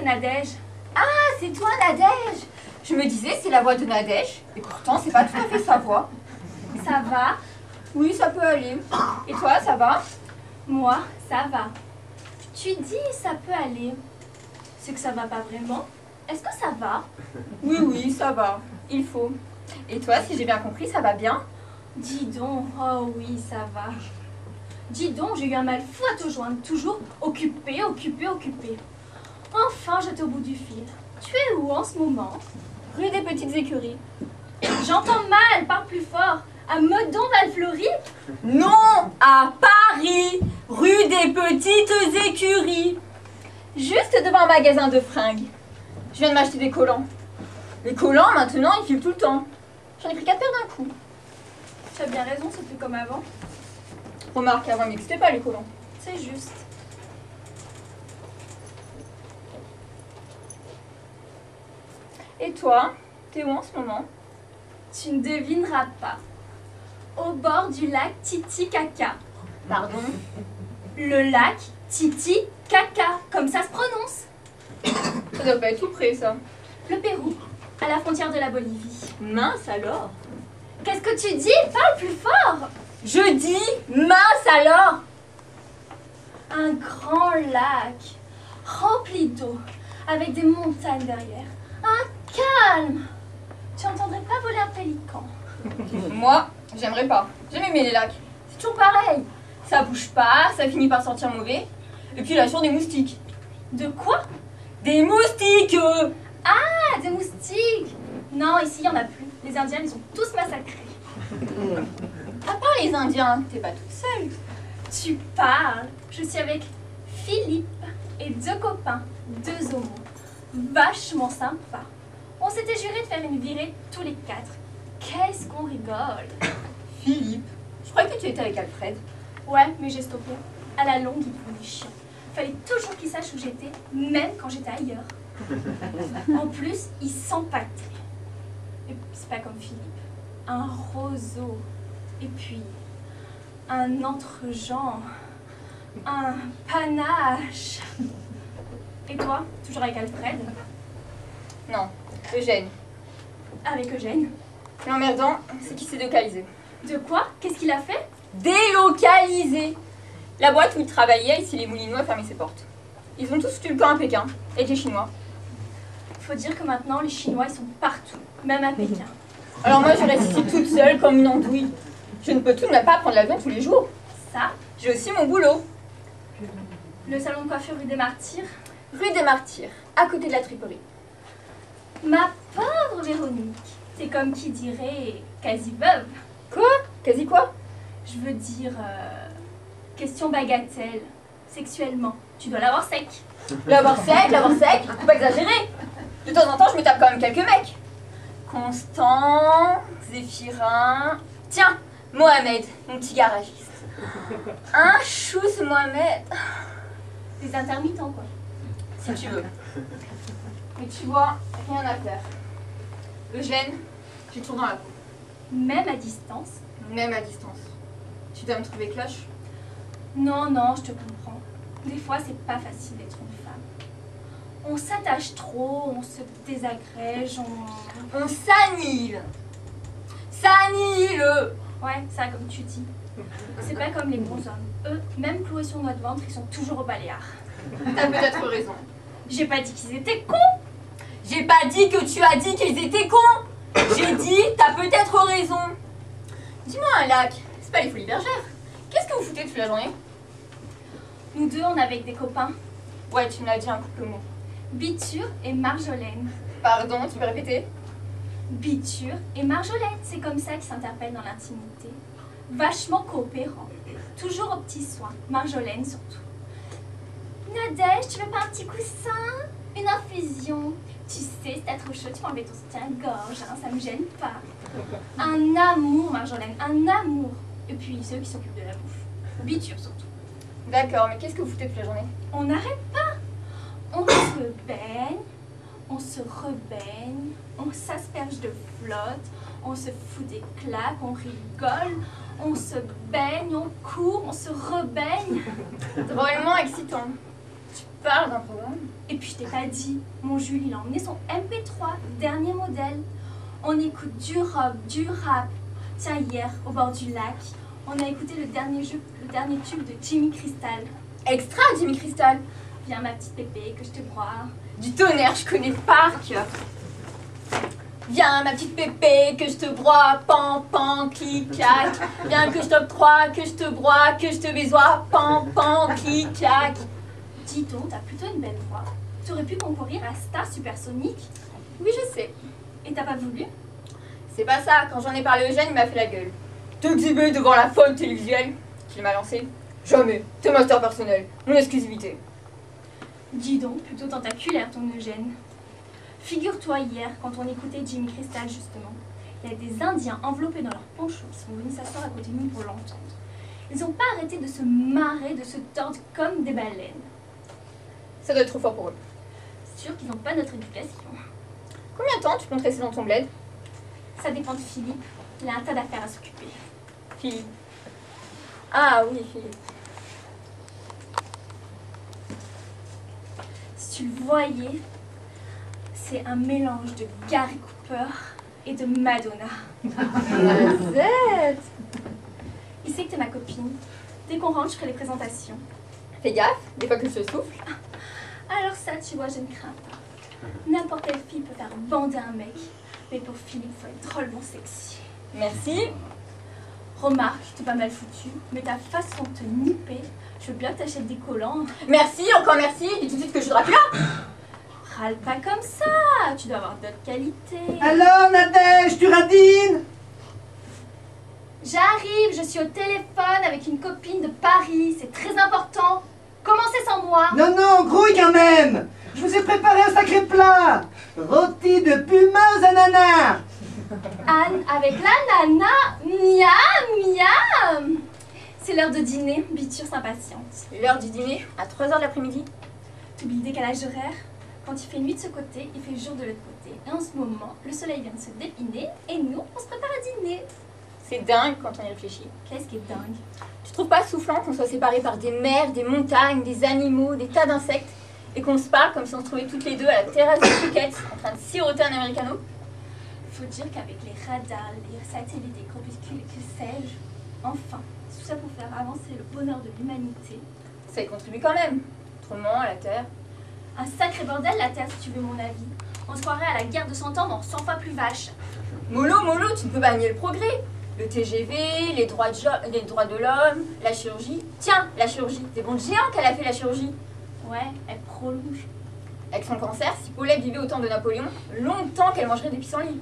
Nadège. Ah, c'est toi, Nadège. Je me disais, c'est la voix de Nadège, et pourtant, c'est pas tout à fait sa voix. Ça va? Oui, ça peut aller. Et toi, ça va? Moi, ça va. Tu dis ça peut aller. C'est que ça va pas vraiment. Est-ce que ça va? Oui, oui, ça va. Il faut. Et toi, si j'ai bien compris, ça va bien? Dis donc, oh oui, ça va. Dis donc, j'ai eu un mal fou à te joindre. Toujours occupé, occupé, occupé. Enfin, j'étais au bout du fil. Tu es où en ce moment? Rue des Petites Écuries. J'entends mal, parle plus fort. À Meudon-Val-Fleury? Non, à Paris, rue des Petites Écuries. Juste devant un magasin de fringues. Je viens de m'acheter des collants. Les collants, maintenant, ils filent tout le temps. J'en ai pris 4 paires d'un coup. Tu as bien raison, c'est plus comme avant. Remarque, avant, il n'existait pas les collants. C'est juste. Et toi, t'es où en ce moment? Tu ne devineras pas. Au bord du lac Titicaca. Pardon? Le lac Titicaca, comme ça se prononce. Ça doit pas être tout près, ça. Le Pérou, à la frontière de la Bolivie. Mince alors. Qu'est-ce que tu dis? Parle plus fort. Je dis mince alors. Un grand lac, rempli d'eau, avec des montagnes derrière. Un calme. Tu entendrais pas voler un pélican. Moi, j'aimerais pas. J'aime aimer les lacs. C'est toujours pareil. Ça bouge pas, ça finit par sentir mauvais. Et puis là, sur des moustiques. De quoi? Des moustiques. Ah, des moustiques. Non, ici, il n'y en a plus. Les Indiens, ils sont tous massacrés. À part les Indiens, t'es pas toute seule. Tu parles. Je suis avec Philippe et 2 copains, 2 homos. Vachement sympa. On s'était juré de faire une virée tous les 4. Qu'est-ce qu'on rigole. Philippe, je croyais que tu étais avec Alfred. Ouais, mais j'ai stoppé. À la longue, il devenait chiant. Fallait toujours qu'il sache où j'étais, même quand j'étais ailleurs. En plus, il s'empâtait. Et c'est pas comme Philippe. Un roseau. Et puis, un entre-genre. Un panache. Et toi, toujours avec Alfred? Non, Eugène. Avec Eugène? L'emmerdant, c'est qu'il s'est délocalisé. De quoi? Qu'est-ce qu'il a fait? Délocalisé. La boîte où il travaillait, ici les Moulineaux, a fermé ses portes. Ils ont tous foutu le camp à Pékin, avec les Chinois. Faut dire que maintenant, les Chinois, ils sont partout, même à Pékin. Alors moi, je reste ici toute seule comme une andouille. Je ne peux tout de même pas prendre l'avion tous les jours. Ça, J'ai aussi mon boulot. le salon de coiffure rue des Martyrs. Rue des Martyrs, à côté de la triperie. Ma pauvre Véronique, c'est comme qui dirait quasi veuve. Quoi? Quasi quoi? Je veux dire, question bagatelle, sexuellement. Tu dois l'avoir sec. L'avoir sec, faut pas exagérer. De temps en temps, je me tape quand même quelques mecs. Constant, Zéphirin... Tiens, Mohamed, mon petit garagiste. Un chou ce Mohamed. Des intermittents, quoi. Si tu veux. Mais tu vois, rien à faire. Eugène, j'ai toujours dans la peau. Même à distance. Même à distance. Tu dois me trouver cloche? Non, non, je te comprends. Des fois, c'est pas facile d'être une femme. On s'attache trop, on se désagrège, On s'annihile. S'annihile. Ouais, ça, comme tu dis. C'est pas comme les bons hommes. Eux, même cloués sur notre ventre, ils sont toujours au baléares. T'as peut-être raison. J'ai pas dit qu'ils étaient cons. J'ai pas dit que tu as dit qu'ils étaient cons. J'ai dit, t'as peut-être raison. Dis-moi un lac, c'est pas les Folies Bergères. Qu'est-ce que vous foutez toute la journée? Nous deux, on est avec des copains. Ouais, tu me l'as dit un couple mot. Biture et Marjolaine. Pardon, tu peux répéter? Biture et Marjolaine, c'est comme ça qu'ils s'interpellent dans l'intimité. Vachement coopérants. Toujours aux petits soins. Marjolaine surtout. Nadège, tu veux pas un petit coussin? Une infusion? Tu sais, si t'as trop chaud, tu peux enlever ton soutien-gorge, hein, ça me gêne pas. Un amour, Marjolaine, un amour. Et puis ceux qui s'occupent de la bouffe. Biture surtout. D'accord, mais qu'est-ce que vous foutez toute la journée? On n'arrête pas. On se baigne, on se rebaigne, on s'asperge de flotte, on se fout des claques, on rigole, on se baigne, on court, on se rebaigne. Drôlement excitant. Tu parles d'un programme? Et puis je t'ai pas dit, mon Jules il a emmené son MP3, dernier modèle. On écoute du rock, du rap. Tiens, hier, au bord du lac, on a écouté le dernier tube de Jimmy Crystal. Extra, Jimmy Crystal. Viens ma petite pépé, que je te broie. Du tonnerre, je connais par cœur. Viens ma petite pépé, que je te broie, pan, pan, clic, clac. Viens que je t'octroie, que je te broie, que je te baisoie, pan, pan, clic, clac. Dis donc, t'as plutôt une belle voix. Tu aurais pu concourir à Star Supersonic. Oui, je sais. Et t'as pas voulu? C'est pas ça, quand j'en ai parlé à Eugène, il m'a fait la gueule. T'exhiber devant la folle télévisuelle qu'il m'a lancée. Jamais, t'es master personnel, mon exclusivité. Dis donc, plutôt tentaculaire ton Eugène. Figure-toi hier, quand on écoutait Jimmy Crystal justement, il y a des Indiens enveloppés dans leurs ponchos qui sont venus s'asseoir à côté de nous pour l'entendre. Ils n'ont pas arrêté de se marrer, de se tordre comme des baleines. Ça doit être trop fort pour eux. Sûr qu'ils n'ont pas notre éducation. Combien de temps tu comptes rester dans ton bled? Ça dépend de Philippe, il a un tas d'affaires à s'occuper. Philippe. Ah oui, Philippe. Si tu le voyais, c'est un mélange de Gary Cooper et de Madonna. Zette. Il sait que t'es ma copine. Dès qu'on rentre, je ferai les présentations. Fais gaffe, des fois que je souffle. Alors ça, tu vois, je ne crains pas. N'importe quelle fille peut faire bander un mec. Mais pour Philippe, il faut être drôlement sexy. Merci. Remarque, t'es pas mal foutu, mais ta façon de te nipper, je veux bien que t'achètes des collants. Merci, encore merci. Dis tout de suite que je suis Dracula. Râle pas comme ça, tu dois avoir d'autres qualités. Alors, Nadège, tu radines? J'arrive, je suis au téléphone avec une copine de Paris, c'est très important. Commencez sans moi. Non, non, grouille quand même. Je vous ai préparé un sacré plat. Rôti de puma aux ananas. Anne avec l'ananas, miam, miam. C'est l'heure de dîner, Biture s'impatiente. L'heure du dîner, à 3h de l'après-midi. T'oublies le décalage horaire? Quand il fait nuit de ce côté, il fait jour de l'autre côté. Et en ce moment, le soleil vient de se dépiner et nous, on se prépare à dîner. C'est dingue quand on y réfléchit. Qu'est-ce qui est dingue? Tu trouves pas soufflant qu'on soit séparés par des mers, des montagnes, des animaux, des tas d'insectes et qu'on se parle comme si on se trouvait toutes les deux à la terrasse de Phuket en train de siroter un americano? Faut dire qu'avec les radars, les satellites, les corpuscules, que sais-je, enfin, tout ça pour faire avancer le bonheur de l'humanité. Ça y contribue quand même. Autrement, à la Terre. Un sacré bordel la Terre, si tu veux mon avis. On se croirait à la guerre de 100 ans, mais en 100 fois plus vache. Mollo, mollo, tu ne peux pas nier le progrès. Le TGV, les droits de l'homme, la chirurgie. Tiens, la chirurgie. C'est bon géant qu'elle a fait la chirurgie. Ouais, elle prolonge. Avec son cancer, si Paulette vivait au temps de Napoléon, longtemps qu'elle mangerait des pissenlits.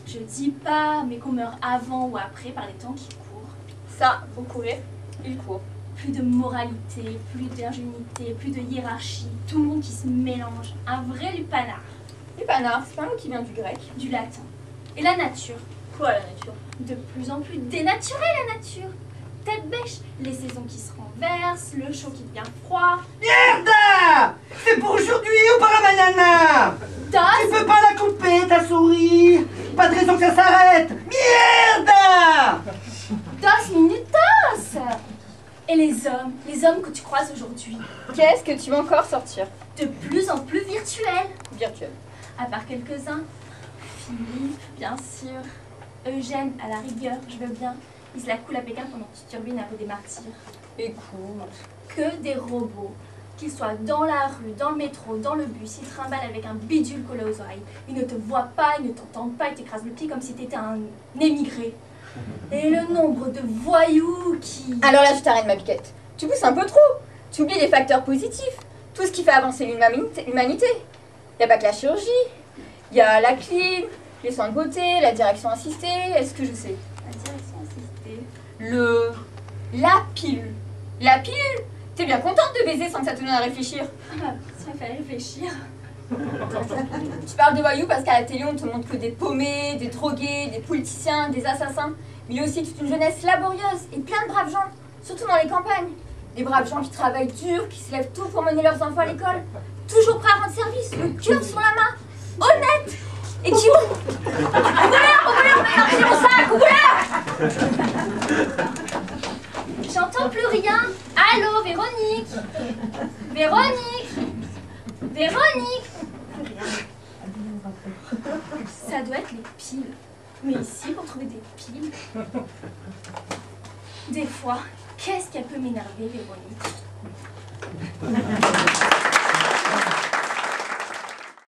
Je dis pas, mais qu'on meurt avant ou après par les temps qui courent. Ça, faut courir, il court. Plus de moralité, plus d'ingénuité, plus de hiérarchie, tout le monde qui se mélange. Un vrai lupanar. Lupanar, c'est pas un mot qui vient du grec. Du latin. Et la nature. Quoi, la nature? De plus en plus dénaturée, la nature. Tête bêche, les saisons qui se renversent, le chaud qui devient froid. Merde! C'est pour aujourd'hui ou pas la banana? Tu Dos, peux pas la couper, ta souris. Pas de raison que ça s'arrête. Merde! dos minutos. Et les hommes que tu croises aujourd'hui, Qu'est-ce que tu vas encore sortir? de plus en plus virtuels. Virtuel. À part quelques-uns. Philippe, bien sûr. Eugène, à la rigueur, je veux bien. Il se la coule à Pékin pendant que tu turbines un peu des martyrs. Écoute. Que des robots. Qu'ils soient dans la rue, dans le métro, dans le bus, ils trimballent avec un bidule collé aux oreilles. Ils ne te voient pas, ils ne t'entendent pas, ils t'écrasent le pied comme si t'étais un émigré. Et le nombre de voyous qui... Alors là, je t'arrête ma biquette. Tu pousses un peu trop. Tu oublies les facteurs positifs. Tout ce qui fait avancer l'humanité. Il n'y a pas que la chirurgie. Il y a la clim, les soins de beauté, la direction assistée. Est-ce que je sais? La direction assistée. La pilule. La pilule. T'es bien contente de baiser sans que ça te donne à réfléchir. Ah, ça fallait réfléchir. Tu parles de voyous parce qu'à la télé, on te montre que des paumés, des drogués, des politiciens, des assassins. Mais il y a aussi toute une jeunesse laborieuse et plein de braves gens, surtout dans les campagnes. Des braves gens qui travaillent dur, qui se lèvent tôt pour mener leurs enfants à l'école, toujours prêts à rendre service, le cœur sur la main, honnête et qui... Au voleur, j'ai mon sac, au voleur! J'entends plus rien. Allô, Véronique? Véronique? Véronique? Ça doit être les piles. Mais ici, pour trouver des piles... Des fois, qu'est-ce qu'elle peut m'énerver, Véronique?